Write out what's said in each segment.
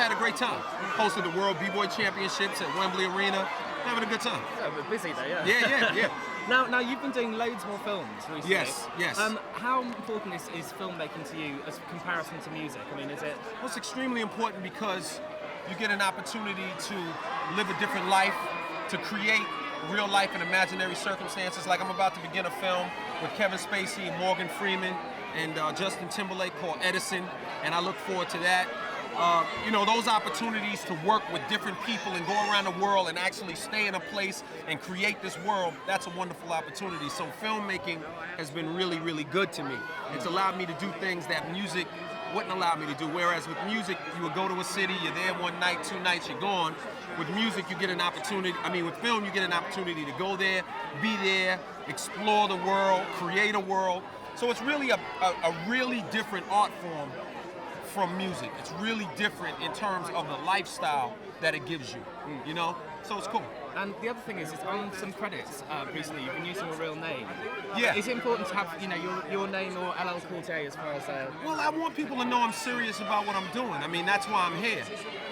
had a great time. Hosted the World B-Boy Championships at Wembley Arena. Having a good time. Yeah, we're busy though, yeah. Yeah. Now you've been doing loads more films recently. Yes. How important is filmmaking to you as a comparison to music? I mean, is it? Well, it's extremely important because you get an opportunity to live a different life, to create real life and imaginary circumstances. Like I'm about to begin a film with Kevin Spacey and Morgan Freeman and Justin Timberlake called Edison, and I look forward to that. You know, those opportunities to work with different people and go around the world and actually stay in a place and create this world, that's a wonderful opportunity. So filmmaking has been really, really good to me. It's allowed me to do things that music wouldn't allow me to do. Whereas with music, you would go to a city, you're there one night, 2 nights, you're gone. With music, you get an opportunity, with film, you get an opportunity to go there, be there, explore the world, create a world. So it's really a really different art form from music. It's really different in terms of the lifestyle that it gives you, you know? So it's cool. And the other thing is on some credits recently, you've been using a real name. Yeah. Is it important to have, you know, your name or LL Cool J as far as... Well, I want people to know I'm serious about what I'm doing. I mean, that's why I'm here.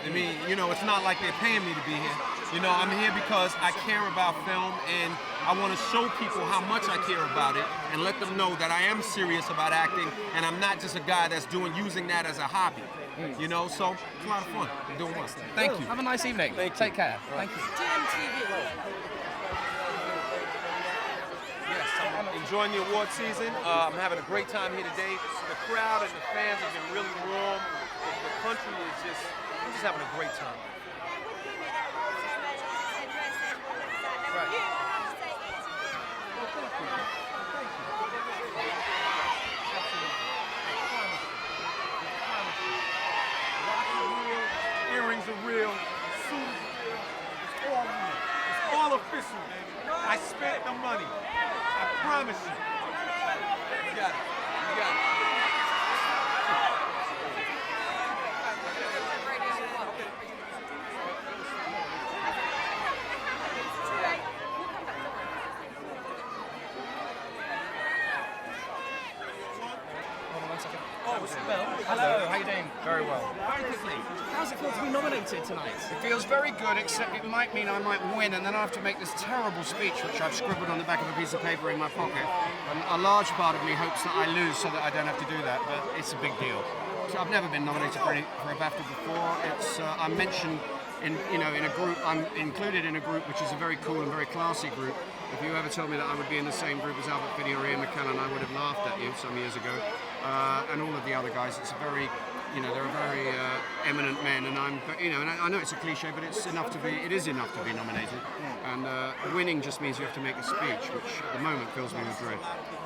I mean, you know, it's not like they're paying me to be here. You know, I'm here because I care about film and I want to show people how much I care about it and let them know that I am serious about acting and I'm not just a guy that's using that as a hobby. You know, so it's a lot of fun. I'm doing well. Thank you. Have a nice evening. Take care. Thank you. Yes, I'm enjoying the award season. I'm having a great time here today. The crowd and the fans have been really warm. The country is I'm just having a great time. Right. Earrings are real, suit is real, it's all real. It's all official. I spent the money. I promise you. You got it. You got it. Hello, how are you doing? Very well. Very quickly, how's it feel to be nominated tonight? It feels very good, except it might mean I might win, and then I have to make this terrible speech, which I've scribbled on the back of a piece of paper in my pocket. And a large part of me hopes that I lose so that I don't have to do that, but it's a big deal. So I've never been nominated for a BAFTA before. It's I'm mentioned in a group. I'm included in a group which is a very cool and very classy group. If you ever told me that I would be in the same group as Albert Finney or Ian McKellen, I would have laughed at you some years ago. And all of the other guys. It's a very, they're very eminent men, and and I know it's a cliche, but it is enough to be nominated. And winning just means you have to make a speech, which at the moment fills me with dread.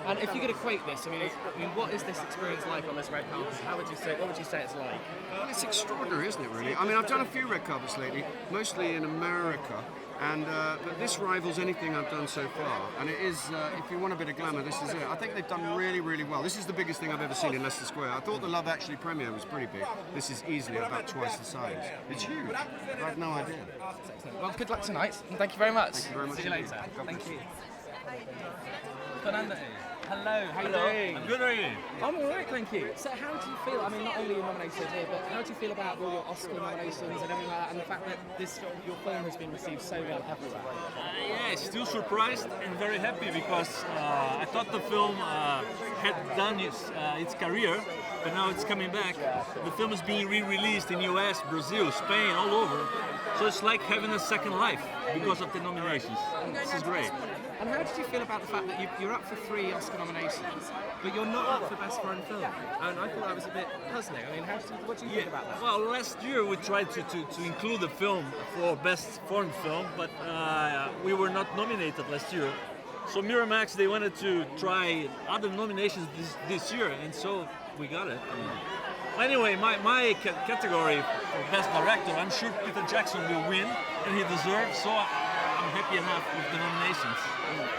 And if you could equate this, I mean, what is this experience like on this red carpet? What would you say it's like? Well, it's extraordinary, isn't it, really? I mean, I've done a few red carpets lately, mostly in America, and but this rivals anything I've done so far. And it is, if you want a bit of glamour, this is it. I think they've done really, really well. This is the biggest thing I've ever seen in Leicester Square. I thought the Love Actually premiere was pretty big. This is easily about twice the size. It's huge. I have no idea. Well, good luck tonight, and thank you very much. Thank you very much. See you later. Thank you. Fernando. Hello, how are you doing? I'm good, how are you? I'm alright, thank you. So how do you feel, I mean, not only are you nominated here, but how do you feel about all your Oscar nominations and everything like that, and the fact that your film has been received so well everywhere? Yeah, still surprised and very happy because I thought the film had done its career, but now it's coming back. The film is being re-released in US, Brazil, Spain, all over. So it's like having a second life because of the nominations. This is great. And how did you feel about the fact that you're up for 3 Oscar nominations, but you're not up for Best Foreign Film? And I thought that was a bit puzzling. I mean, what do you think about that? Well, last year we tried to include the film for Best Foreign Film, but we were not nominated last year. So Miramax, they wanted to try other nominations this year, and so we got it. Anyway, my category for Best Director, I'm sure Peter Jackson will win, and he deserves, so I'm happy enough with the nominations.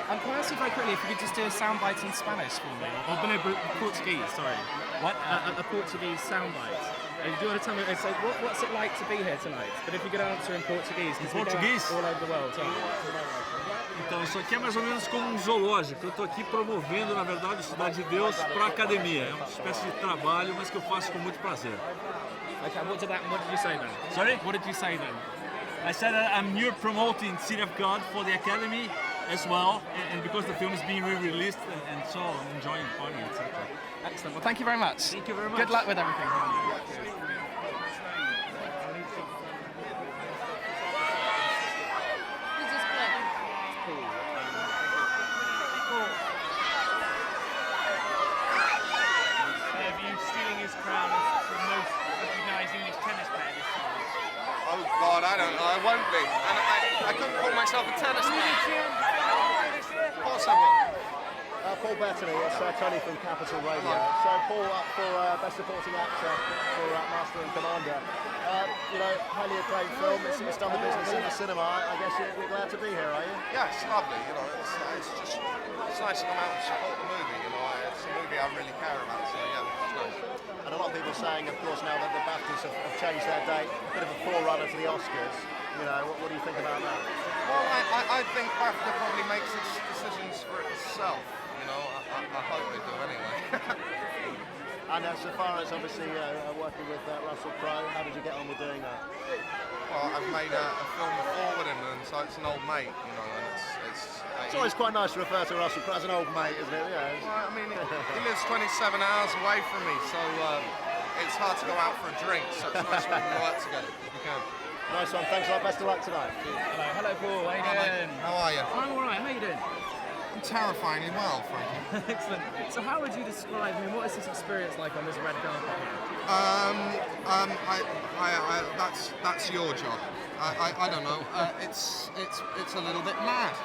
And can I ask you very quickly if you could just do a soundbite in Spanish for me? Or no, Portuguese, sorry. What? A Portuguese soundbite. Do you want to tell me, so what's it like to be here tonight? But if you could answer in Portuguese, because we're going all over the world. Então, isso aqui é mais ou menos como um zoológico. Eu estou aqui promovendo, na verdade, o Cidade de Deus para a academia. É uma espécie de trabalho, mas que eu faço com muito prazer. Okay, what did you say then? Sorry? What did you say then? I said that I'm here promoting City of God for the Academy as well, and because the film is being re-released, and so I'm enjoying the party, etc. Excellent. Well, thank you very much. Thank you very much. Good luck with everything. Stealing his crown as the most recognised English tennis player this season. Oh God, I don't know. I won't be. And I couldn't call myself a tennis man. Of course I will. Paul Bettany, it's Tony from Capital Radio. So Paul, up for Best Supporting Actor for Master and Commander. You know, highly acclaimed film. It's done the business in the cinema. I guess you're glad to be here, are you? Yeah, it's lovely. You know, it's nice to come out and support the movie. You know, it's a movie I really care about. So yeah, it's nice. And a lot of people are saying, of course, now that the BAFTAs have changed their date, a bit of a forerunner to the Oscars. You know, what do you think about that? Well, I think BAFTA probably makes its decisions for itself. You know, I hope they do anyway. And so far as obviously working with Russell Crowe, how did you get on with doing that? Well, I've made a film before with him, and so it's an old mate, you know, and it's always quite nice to refer to Russell Crowe as an old mate, isn't it? Yeah. Well, I mean, he lives 27 hours away from me, so it's hard to go out for a drink, so it's nice when we work together, if we can. Nice one, thanks a lot, best of luck tonight. Hello Paul, how you doing? How are you? I'm alright, how you doing? I'm terrifyingly well, Frankie. Excellent. So how would you describe, I mean, what is this experience like on this red carpet here? That's your job. I don't know. It's a little bit mad.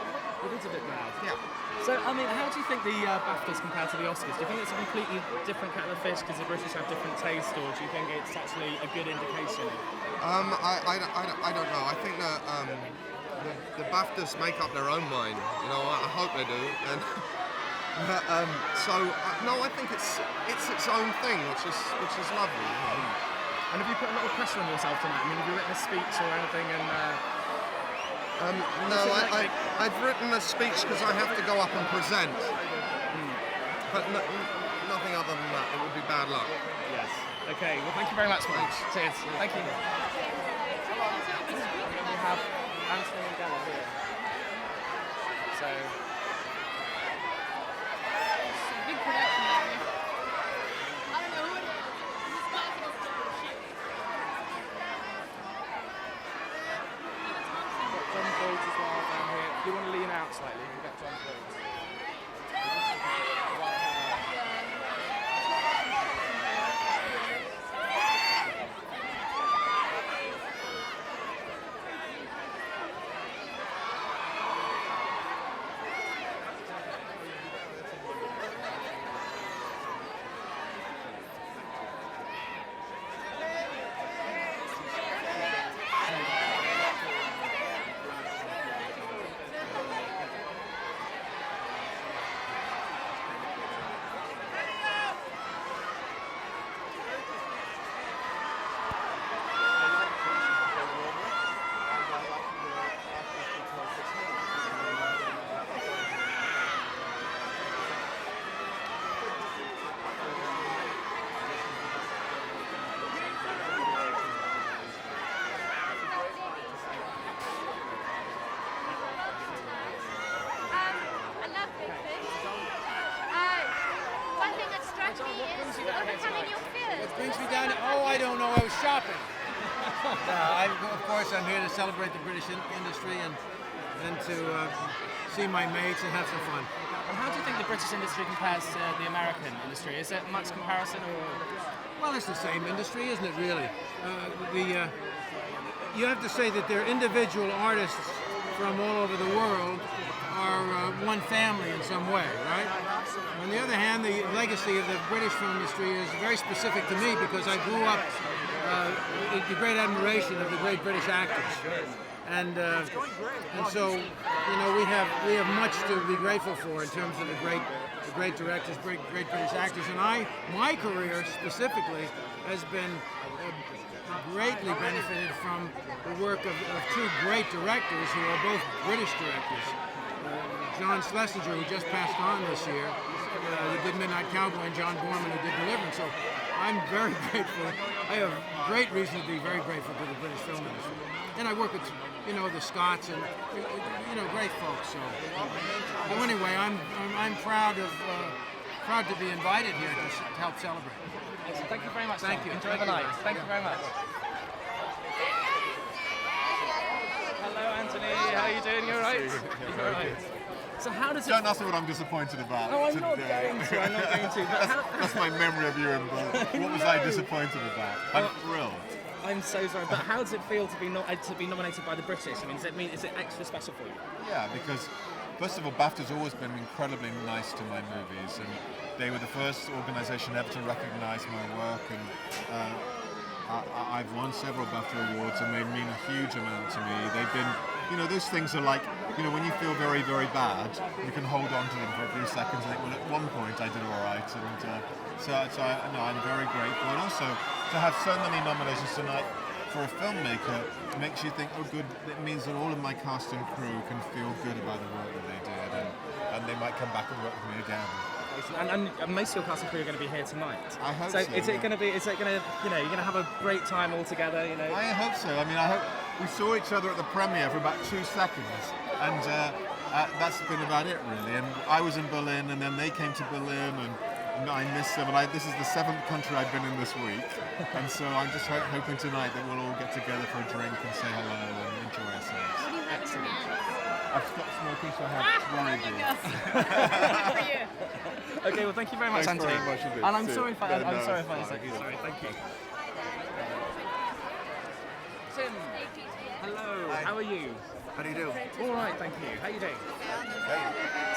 It is a bit mad. Yeah. So, I mean, how do you think the BAFTAs compare to the Oscars? Do you think it's a completely different kettle of fish because the British have different taste, or do you think it's actually a good indication? I don't know. I think that the BAFTAs make up their own mind. You know, I hope they do. And no, I think it's its own thing, which is lovely. You know? And have you put a lot of pressure on yourself tonight? I mean, have you written a speech or anything? And no, I've written a speech because I have to go up and present. But nothing other than that. It would be bad luck. Yes. Okay. Well, thank you very much, mate. Cheers. Thank you. We have Anthony and Della here. So. Big production area. I don't know who it is. This guy's gonna start with shit. John Boyd's as well down here. If you want to lean out slightly, you get John Boyd's. I don't know, I was shopping. Of course, I'm here to celebrate the British industry and to see my mates and have some fun. And how do you think the British industry compares to the American industry? Is there much comparison, or? Well, it's the same industry, isn't it, really? You have to say that they're individual artists from all over the world are one family in some way, right? On the other hand, the legacy of the British film industry is very specific to me because I grew up with the great admiration of the great British actors, and so you know we have much to be grateful for in terms of the great directors, great British actors, and my career specifically has been greatly benefited from the work of two great directors who are both British directors. John Schlesinger, who just passed on this year, who did Midnight Cowboy, and John Borman, who did Deliverance. So I'm very grateful. I have great reason to be very grateful to the British film industry. And I work with, the Scots and, great folks. So, anyway, I'm proud to be invited here to help celebrate. Excellent. Thank you very much. Thank you. Enjoy the night. Thank you very much. Hello, Anthony. How are you doing? You all right? You all right? So how does it... Don't ask me what I'm disappointed about No, I'm today. not going to. I'm not going to. But how... That's my memory of you in Berlin. What was I disappointed about? I'm thrilled. I'm so sorry, but how does it feel to be nominated by the British? I mean, is it extra special for you? Yeah, because first of all, BAFTA's always been incredibly nice to my movies, and they were the first organisation ever to recognise my work, and I've won several BAFTA awards, and they mean a huge amount to me. They've been, those things are like, when you feel very, very bad, you can hold on to them for a few seconds and think, well, at one point I did all right, and so I'm very grateful. And also, to have so many nominations tonight for a filmmaker makes you think, oh good, it means that all of my cast and crew can feel good about the work that they did, and they might come back and work with me again. And most of your cast and crew are going to be here tonight. I hope so. Is it going to be? Is it going to? You're going to have a great time all together. I hope so. I mean, I hope we saw each other at the premiere for about 2 seconds, and that's been about it really. And I was in Berlin, and then they came to Berlin, and I missed them. And this is the 7th country I've been in this week, and so I'm just hoping tonight that we'll all get together for a drink and say hello and enjoy ourselves. What do you have in your hands? I've stopped smoking, so I have worried you. Good for you. Okay, well, thank you very much, Thanks Anthony. very much indeed. And I'm See sorry you. if I Yeah, no, sorry it's if I fine. said you. Sorry, thank you. Tim, hello. How are you? How do you do? All right, thank you. How are you doing?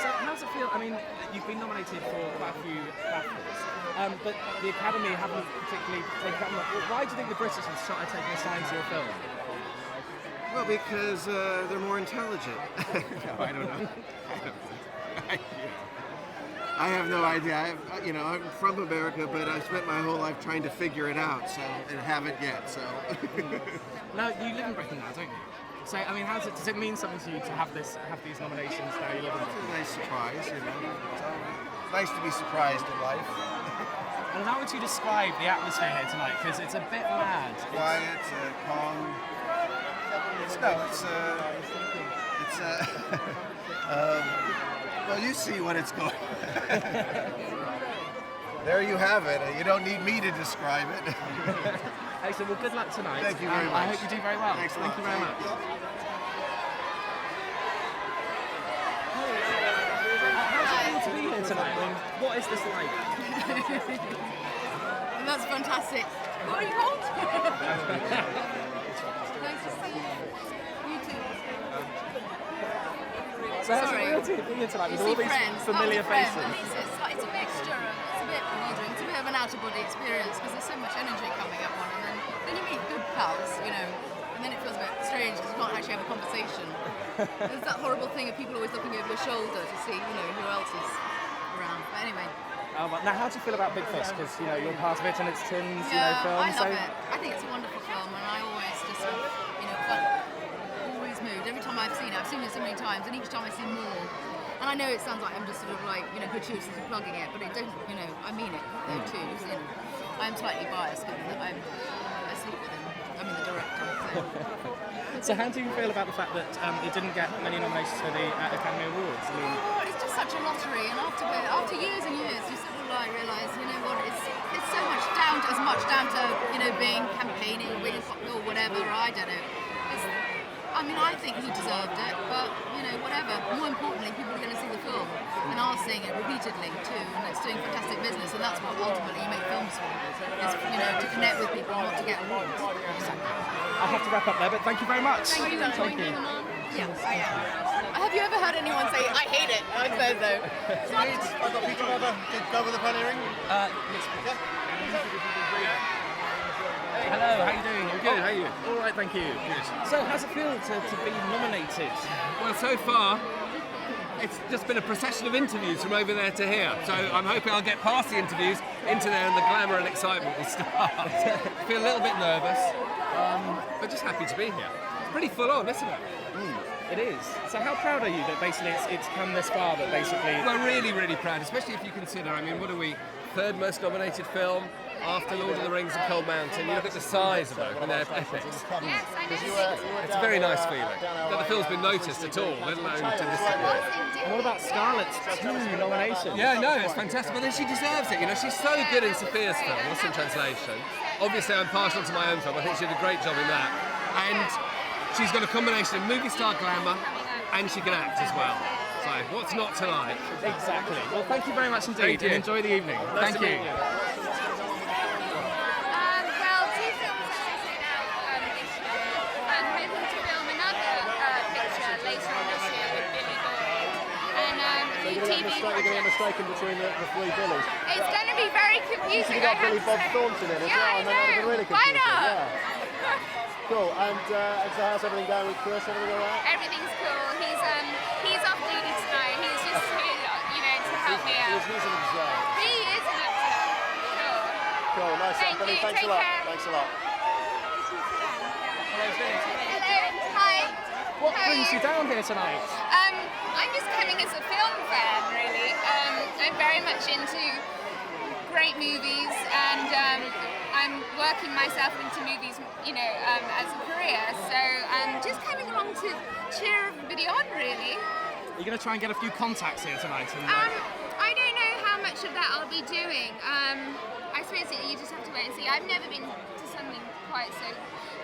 So, how does it feel? I mean, you've been nominated for quite a few BAFTAs, but the Academy haven't particularly taken that much. Why do you think the British have started taking a shine to your film? Well, because they're more intelligent. No, I don't know. I have no idea. I'm from America, but I've spent my whole life trying to figure it out, and haven't yet. So. Now you live in Britain now, don't you? So I mean, does it mean something to you to have these nominations now you live in Britain? It's a nice surprise, It's nice to be surprised in life. And how would you describe the atmosphere here tonight? Because it's a bit mad. Quiet, calm. Well, you see what it's going. There you have it. You don't need me to describe it. Excellent. Well, good luck tonight. Thank you very much. I hope you do very well. Thanks a Thank lot. you very much. How's it feel to be here tonight? I mean, what is this like? That's fantastic. What are you called? Nice to see you. You too. So how's Sorry. it feel to be here tonight with You all see these friends, familiar friends. faces? At least it's a mixture. It's a bit bewildering. It's a bit of an out-of-body experience because there's so much energy coming at one, and then you meet good pals, and then it feels a bit strange because you can't actually have a conversation. There's that horrible thing of people always looking over your shoulder to see, who else is around. But anyway. Now, how do you feel about Big Fish? Because you're part of it and it's Tim's, Yeah, film. I love it. I think it's a wonderful film, and I always just, always moved. Every time I've seen it so many times, and each time I see more. And I know it sounds like I'm just sort of like, gratuitously plugging it, but it don't, I mean it though too. I'm slightly biased given that I sleep with him. I mean the director. So how do you feel about the fact that it didn't get many nominations for the Academy Awards? I mean, It's just such a lottery, and after years and years, you sort of realise, it's so much down to being campaigning, winning or whatever. I don't know. I think he deserved it, but whatever. More importantly, people are going to see the film and are seeing it repeatedly too, and it's doing fantastic business, and that's what ultimately you make films for. Is to connect with people, not to get awards. I have to wrap up there, but thank you very much. Thank you. Thank you. Yeah, I am. Have you ever heard anyone say, I hate it? I suppose so. I've got Peter over. Did go with the pioneering? Yes, please. Hello, how you doing? I'm good, how are you? All right, thank you. Good. So, how's it feel to be nominated? Well, so far, it's just been a procession of interviews from over there to here. So I'm hoping I'll get past the interviews into there and the glamour and excitement will start. Feel a little bit nervous, but just happy to be here. It's pretty full on, isn't it? It is. So how proud are you that basically it's come this far, that basically... Well, really, really proud, especially if you consider, what are we, third most nominated film after Lord of the Rings and Cold Mountain. You look at the size of them, and they're epics. Yes, I know. It's a very nice feeling that the film's been noticed at all, let alone to this degree. And what about Scarlett's 2 nominations? Yeah, no, it's fantastic. But then she deserves it. You know, she's so good in Sophia's film, Lost in Translation. Obviously, I'm partial to my own film. I think she did a great job in that. And she's got a combination of movie star glamour, and she can act as well. So, what's not to like? Exactly. Well, thank you very much indeed, and enjoy the evening. Nice Thank to you. meet you. Well, 2 films as I say now this year. I'm hoping to film another picture later on this year with Billy Boyd. And a few TV You're going to get projects. mistaken between the 3 Billies. It's going to be very confusing. You've got I have Billy to Bob say. Thornton in as Yeah, well. I and that would be know. really Why confusing. not? Yeah. Cool. And so how's everything going with Chris? Everything all right? Everything's cool. He's off duty tonight. He's just here, to help me out. He's an observer. He is an actor. Sure. Cool. Nice. Thank Billy, you. thanks Take a lot. care. Thanks a lot. Hello. Hi. What How are brings you down here tonight? I'm just coming as a film fan, really. I'm very much into great movies, and I'm working myself into movies, as a career. So I'm just coming along to cheer everybody on, really. Are you going to try and get a few contacts here tonight? And, I don't know how much of that I'll be doing. I suppose you just have to wait and see. I've never been to something quite so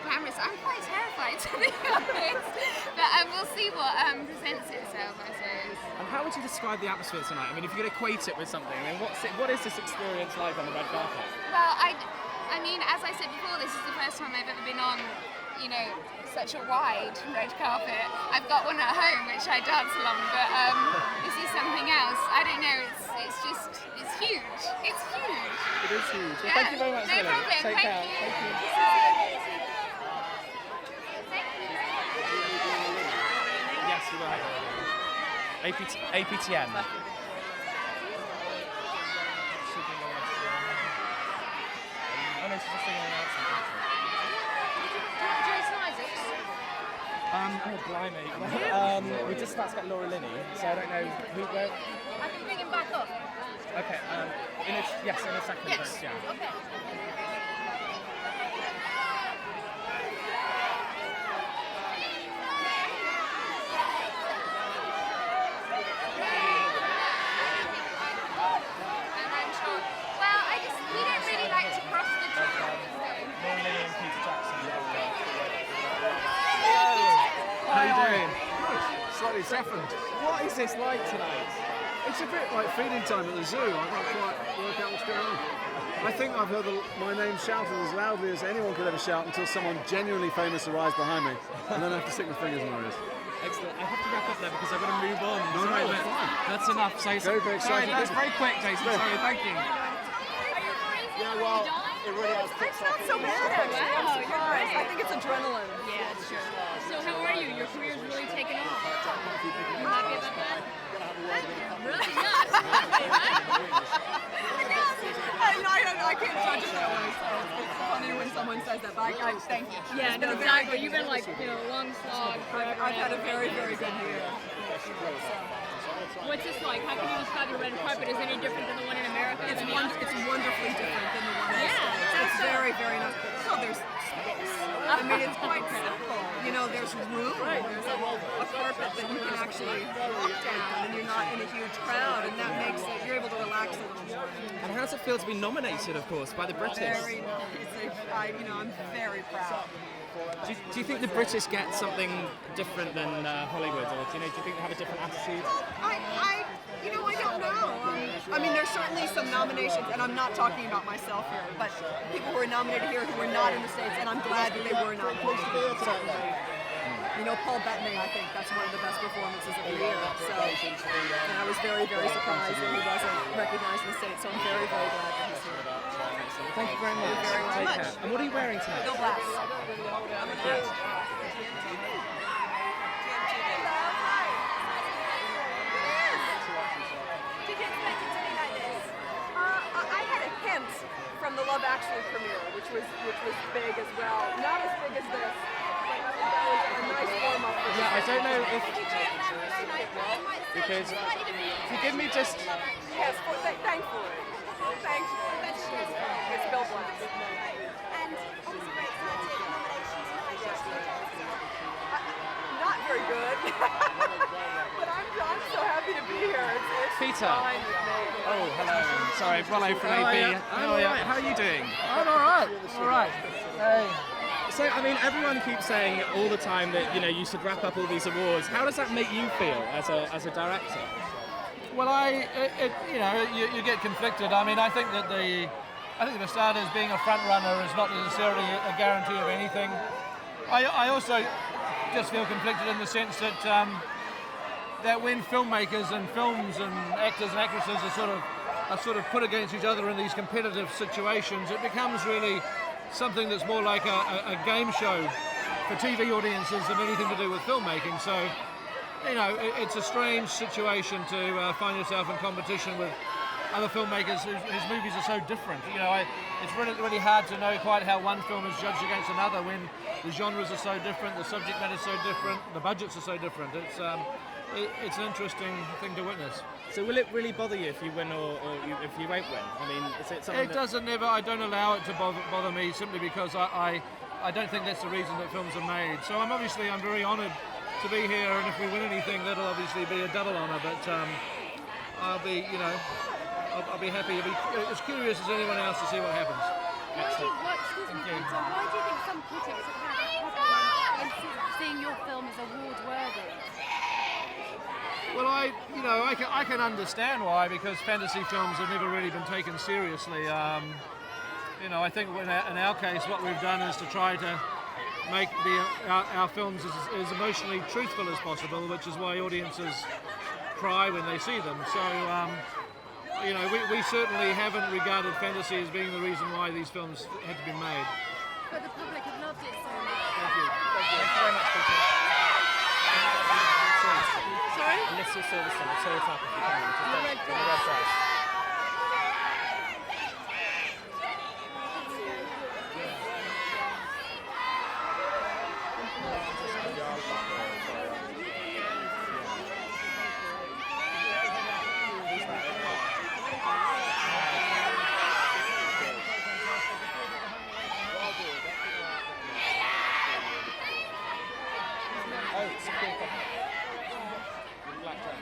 glamorous. I'm quite terrified, to be honest. But we'll see what presents itself, I suppose. and how would you describe the atmosphere tonight? I mean, if you could equate it with something, I mean, what is this experience like on the red carpet? Well, I mean, as I said before, this is the first time I've ever been on, such a wide red carpet. I've got one at home which I dance along, but this is something else. I don't know. It's huge. It's huge. It is huge. Well, Yeah, thank you very much, no Lily. problem. Take Thank care. you. Thank you. Yes, you are. APTN. Oh no, she's just doing an announcement. Oh, blimey. We're just about to get Laura Linney, so I don't know where. I can bring him back up. Okay, in a second. Yes. First, yeah. Okay. We don't really like to cross the track. Laura Linney and Peter Jackson. How you doing? Slightly different. What is this like tonight? It's a bit like feeding time at the zoo. I can't quite work out what's going on. I think I've heard my name shouted as loudly as anyone could ever shout until someone genuinely famous arrives behind me, and then I have to stick my fingers in my ears. Excellent. I have to wrap up there because I've got to move on. No, Sorry, that's but fine. that's enough. So, Very, very sorry, exciting. that's very quick, Jason. Good. Sorry, thank you. Yeah, well, it really has kicked off. So bad, actually. I'm surprised. I think it's adrenaline. Yeah, it's true. So how are you? Your career's really taken off. You happy about that? Really not. I can't judge it that way. So it's funny when someone says that, but I thank you. Yeah, no, exactly. You've been like, long slog forever. I've had a very, very good year. What's this like? How can you describe the red carpet? Is it any different than the one in America? It's I mean, wonderfully different than the one in the States. It's very, very nice. So there's space. I mean, it's quite simple. There's room. There's a carpet that you can actually walk down, and you're not in a huge crowd, and that makes it, you're able to relax a little more. And how does it feel to be nominated, of course, by the British? Very nice. I'm very proud. Do you think the British get something different than Hollywood, or do you think they have a different attitude? I don't know. I mean, there's certainly some nominations, and I'm not talking about myself here, but people who are nominated here who were not in the States, and I'm glad that they were not. Paul Bettany, I think that's one of the best performances of the year. So, and I was very, very surprised that he wasn't recognized in the States, so I'm very, very glad that he's here. Thank you very much. Very Take much. care. And what are you wearing tonight? No glass. Did you expect it to be like this? I had a hint from the Love Actually premiere, which was big as well. Not as big as this, but I think that was a nice warm up. Yeah, I don't know if because if you give me just yes, thankfully. Thanks. It's Bill Black. And obviously very excited, nominations and Not very good. But I'm so happy to be here. It's Peter. fine with me. Oh, hello. Sorry, Rollo from AP. I'm all right. How are you doing? I'm all right. All right. Hey. So, I mean, everyone keeps saying all the time that, you know, you should wrap up all these awards. How does that make you feel as a director? Well, you get conflicted. I mean, I think the starters being a front runner is not necessarily a guarantee of anything. I also just feel conflicted in the sense that that when filmmakers and films and actors and actresses are sort of put against each other in these competitive situations, it becomes really something that's more like a game show for TV audiences than anything to do with filmmaking. So, you know, it's a strange situation to find yourself in competition with other filmmakers whose movies are so different. You know, it's really hard to know quite how one film is judged against another when the genres are so different, the subject matter is so different, the budgets are so different. It's an interesting thing to witness. So will it really bother you if you win or if you won't win? I mean, is it something I don't allow it to bother me simply because I don't think that's the reason that films are made. So I'm very honoured to be here, and if we win anything, that'll obviously be a double honour. But I'll be happy to be as curious as anyone else to see what happens. Why do you think some critics have had a problem in seeing your film as award worthy? Well, I can understand why, because fantasy films have never really been taken seriously. I think in our case, what we've done is to try to make our films as emotionally truthful as possible, which is why audiences cry when they see them. So, we certainly haven't regarded fantasy as being the reason why these films had to be made. But the public have loved it so much. Thank you. Thank you very much, Peter. Sorry? Alicia Silverstone, I saw it up if you can. The red The red dress. Oh, it's a cool couple. Black dress.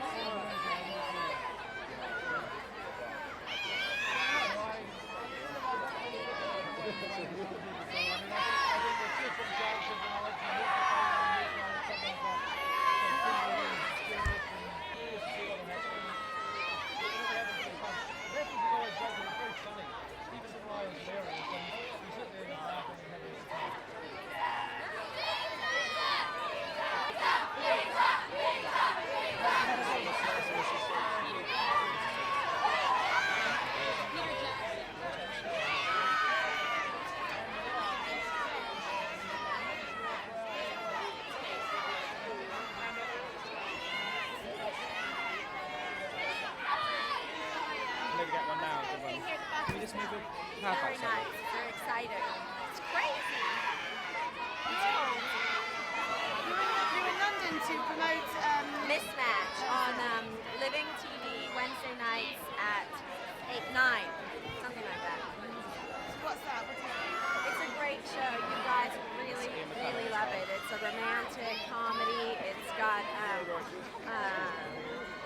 Maybe get one now. Good one. Can we just move it? How Very about nice. They're excited. It's crazy. You're in London to promote Mismatch on Living TV Wednesday nights at 9, something like that. What's that? It's a great show. You guys really, really love it. It's a romantic comedy. It's got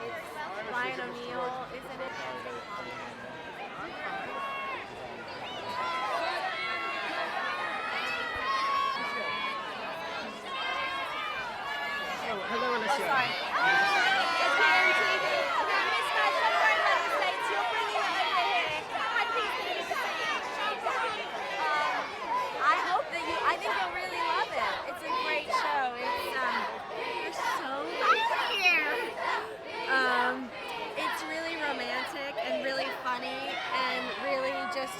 it's Ryan O'Neal, isn't it? Oh, hello, Alicia. Oh, sorry. It's BMTV. Okay, Mismatch on the United States. You're bringing it over here. Hi, Peter. I hope that I think you'll really love it. It's a great show. You're so here. It's really romantic and really funny and really just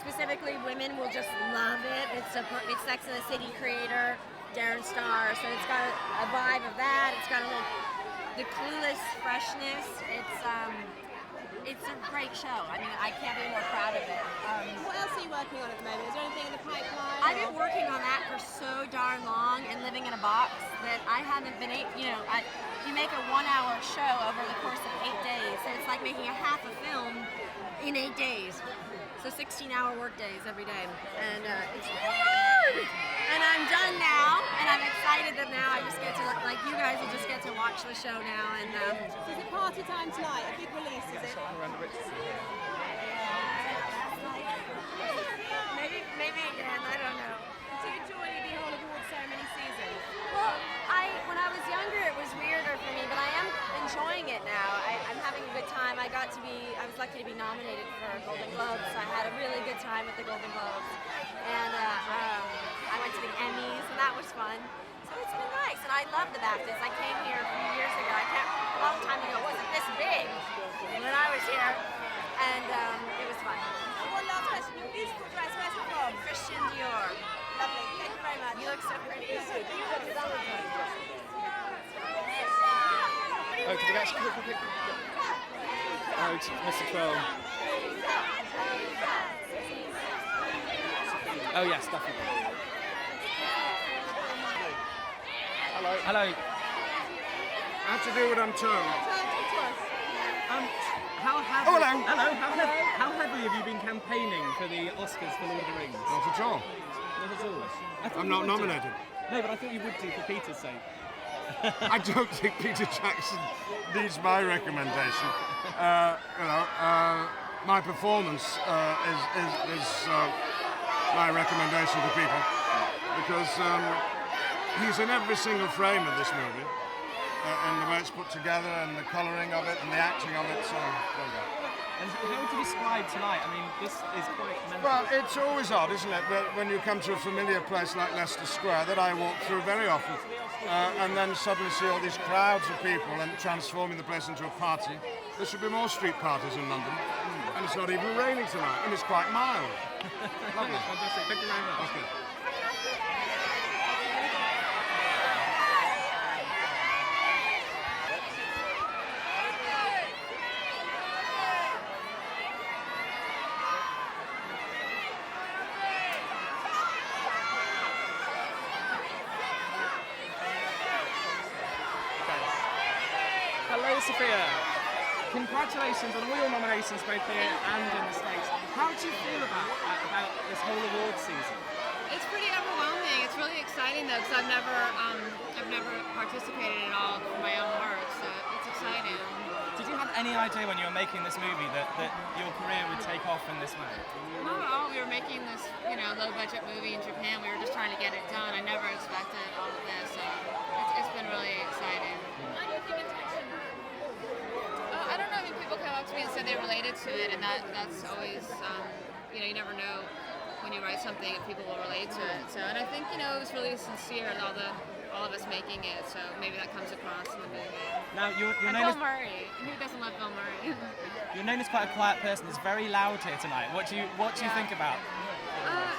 specifically women will just love it. It's Sex and the City creator Darren Star, so it's got a vibe of that. It's got the clueless freshness. It's a great show. I mean, I can't be more proud of it. What else are you working on at the moment? Is there anything in the pipeline? I've been working on that for so darn long and living in a box that I haven't been able, you make a 1-hour show over the course of 8 days, so it's like making a half a film in 8 days. So 16-hour work days every day. And it's hard! And I'm done now, and I'm excited that now I just get to, like you guys will just get to watch the show now. And So is it party time tonight? A big release, is it? Maybe again, I don't know. Do you enjoy the whole award ceremony season? Well, when I was younger, it was weirder for me, but I am enjoying it now. I'm having a good time. I was lucky to be nominated for Golden Globes, so I had a really good time at the Golden Globes. And I went to the Emmys, and that was fun. So it's been nice, and I love the BAFTAs. I came here a few years ago. A long time ago, it wasn't this big when I was here, and it was fun. One last question. Your beautiful dress, where's it from? Christian Dior. Lovely. Thank you very much. You look so pretty. Oh, could you guys quick? Oh, Mr. Troll. Oh yes, definitely. Hello. Hello. I have to do what I'm told. How heavily have you been campaigning for the Oscars for Lord of the Rings? Not at all. Not at all. I'm not nominated. No, but I thought you would do for Peter's sake. I don't think Peter Jackson needs my recommendation. My performance is my recommendation to people because he's in every single frame of this movie, and the way it's put together, and the colouring of it, and the acting of it. So there you go. And how would you describe tonight? I mean, this is quite mental. Well, it's always odd, isn't it, when you come to a familiar place like Leicester Square that I walk through very often, and then suddenly see all these crowds of people and transforming the place into a party. There should be more street parties in London, and it's not even raining tonight, and it's quite mild. Lovely. Fantastic. Thank you very much. Okay. Hello, Sophia. Congratulations on all your nominations, both here and in the States. How do you feel about this whole award season? It's pretty overwhelming. It's really exciting though, because I've never participated at all for my own work, so it's exciting. Did you have any idea when you were making this movie that your career would take off in this way? Not at all. We were making this, low-budget movie in Japan. We were just trying to get it done. I never expected all of this, so it's been really exciting. I don't know. I mean, people come up to me and said they related to it, and that's always, you never know when you write something if people will relate to it. So, and I think, it was really sincere, all of us making it. So maybe that comes across in the movie. Now, you're and known Bill Murray. Who doesn't love Bill Murray? You're known as quite a quiet person. It's very loud here tonight. What do you think about?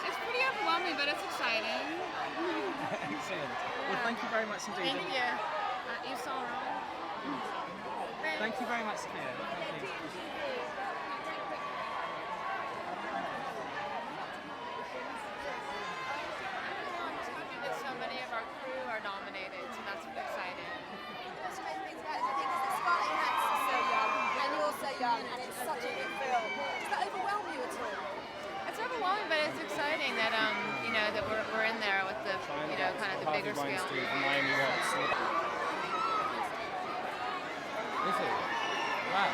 It's pretty overwhelming, but it's exciting. Excellent. Well, thank you very much indeed. Thank you. You saw wrong. Thank you very much, Sophia. Thank you. So many of our crew are nominated, so that's exciting. What's your main things about it? I think is that Scarlett Johansson is so young, and you're so young, and it's such a big film. Does that overwhelm you at all? It's overwhelming, but it's exciting that that we're in there with the kind of the bigger scale. Wow.